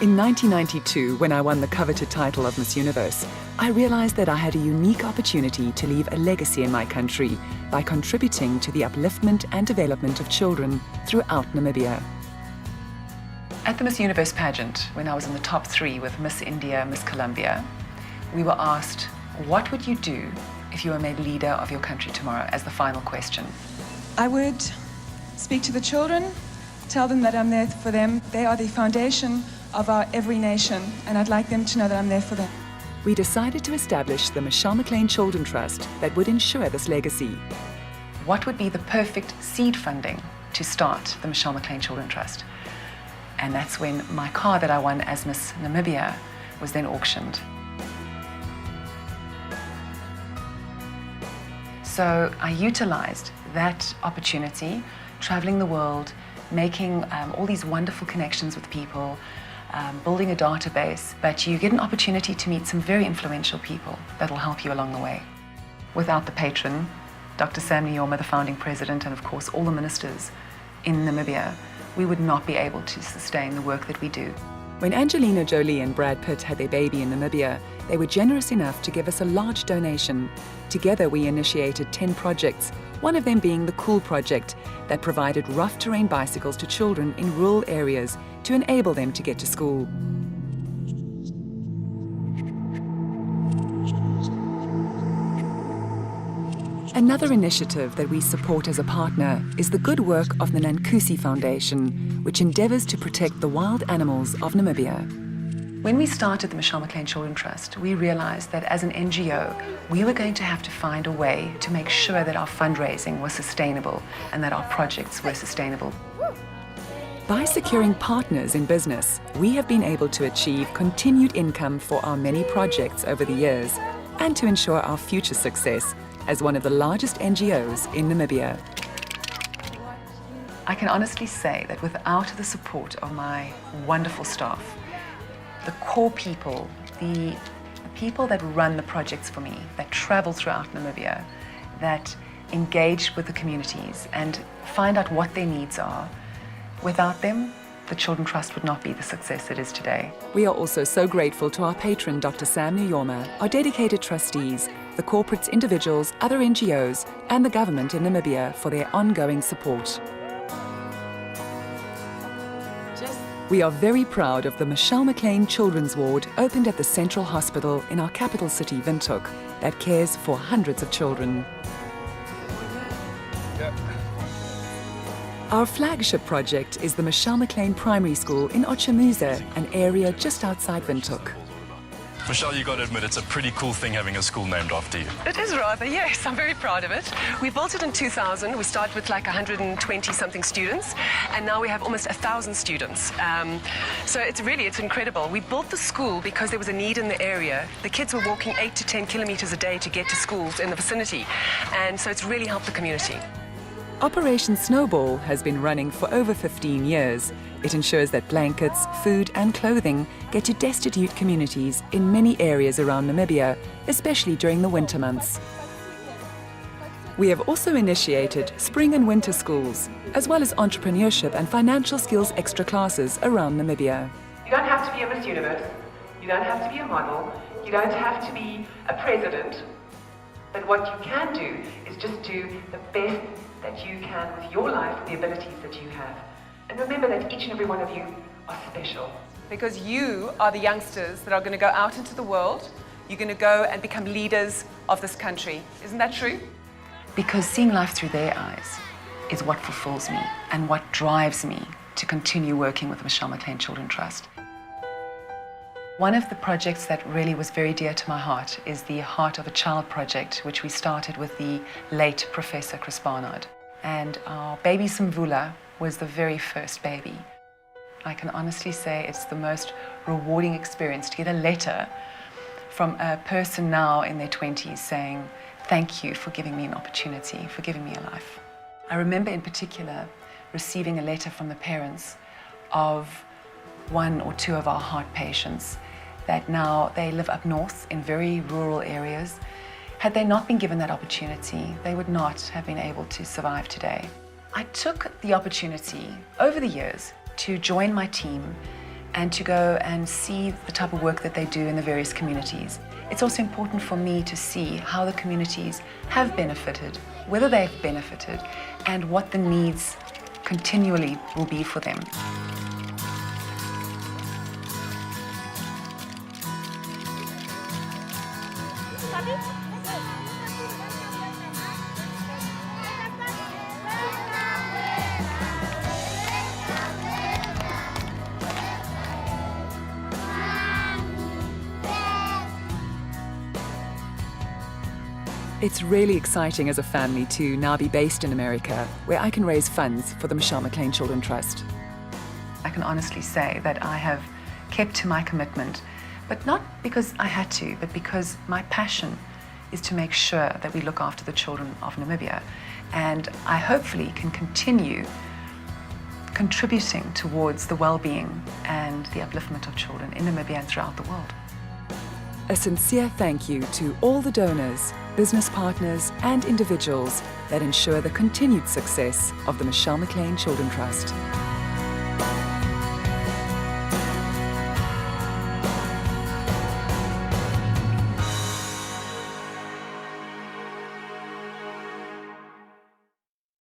In 1992, when I won the coveted title of Miss Universe, I realized that I had a unique opportunity to leave a legacy in my country by contributing to the upliftment and development of children throughout Namibia. At the Miss Universe pageant, when I was in the top 3 with Miss India, Miss Colombia, we were asked, what would you do if you were made leader of your country tomorrow, as the final question? I would speak to the children, tell them that I'm there for them. They are the foundation of our every nation, and I'd like them to know that I'm there for them. We decided to establish the McLean Children Trust that would ensure this legacy. What would be the perfect seed funding to start the McLean Children Trust? And that's when my car that I won as Miss Namibia was then auctioned. So I utilized that opportunity, traveling the world, making all these wonderful connections with people, building a database, but you get an opportunity to meet some very influential people that will help you along the way. Without the patron, Dr. Sam Nujoma, the founding president, and of course all the ministers in Namibia, we would not be able to sustain the work that we do. When Angelina Jolie and Brad Pitt had their baby in Namibia, they were generous enough to give us a large donation. Together we initiated 10 projects, one of them being the Cool Project that provided rough terrain bicycles to children in rural areas to enable them to get to school. Another initiative that we support as a partner is the good work of the Nankusi Foundation, which endeavours to protect the wild animals of Namibia. When we started the McLean Children Trust, we realized that as an NGO, we were going to have to find a way to make sure that our fundraising was sustainable and that our projects were sustainable. By securing partners in business, we have been able to achieve continued income for our many projects over the years and to ensure our future success as one of the largest NGOs in Namibia. I can honestly say that without the support of my wonderful staff, the core people, the people that run the projects for me, that travel throughout Namibia, that engage with the communities and find out what their needs are, without them, the Children Trust would not be the success it is today. We are also so grateful to our patron, Dr. Sam Nujoma, our dedicated trustees, the corporates, individuals, other NGOs, and the government in Namibia for their ongoing support. We are very proud of the McLean Children's Ward opened at the Central Hospital in our capital city, Windhoek, that cares for hundreds of children. Our flagship project is the McLean Primary School in Ochamuza, an area just outside Windhoek. Michelle, you got to admit, it's a pretty cool thing having a school named after you. It is rather, yes. I'm very proud of it. We built it in 2000. We started with like 120-something students, and now we have almost 1,000 students. So it's incredible. We built the school because there was a need in the area. The kids were walking 8 to 10 kilometers a day to get to schools in the vicinity, and so it's really helped the community. Operation Snowball has been running for over 15 years. It ensures that blankets, food and clothing get to destitute communities in many areas around Namibia, especially during the winter months. We have also initiated spring and winter schools, as well as entrepreneurship and financial skills extra classes around Namibia. You don't have to be a Miss Universe, you don't have to be a model, you don't have to be a president, but what you can do is just do the best that you can with your life, the abilities that you have. And remember that each and every one of you are special. Because you are the youngsters that are going to go out into the world. You're going to go and become leaders of this country. Isn't that true? Because seeing life through their eyes is what fulfills me and what drives me to continue working with the McLean Children Trust. One of the projects that really was very dear to my heart is the Heart of a Child project, which we started with the late Professor Chris Barnard. And our baby Simvula was the very first baby. I can honestly say it's the most rewarding experience to get a letter from a person now in their 20s saying, "Thank you for giving me an opportunity, for giving me a life." I remember in particular receiving a letter from the parents of one or two of our heart patients that now they live up north in very rural areas. Had they not been given that opportunity, they would not have been able to survive today. I took the opportunity over the years to join my team and to go and see the type of work that they do in the various communities. It's also important for me to see how the communities have benefited, whether they've benefited, and what the needs continually will be for them. It's really exciting as a family to now be based in America, where I can raise funds for the Michelle McLean Children Trust. I can honestly say that I have kept to my commitment, but not because I had to, but because my passion is to make sure that we look after the children of Namibia. And I hopefully can continue contributing towards the well-being and the upliftment of children in Namibia and throughout the world. A sincere thank you to all the donors, business partners and individuals that ensure the continued success of the Michelle McLean Children Trust.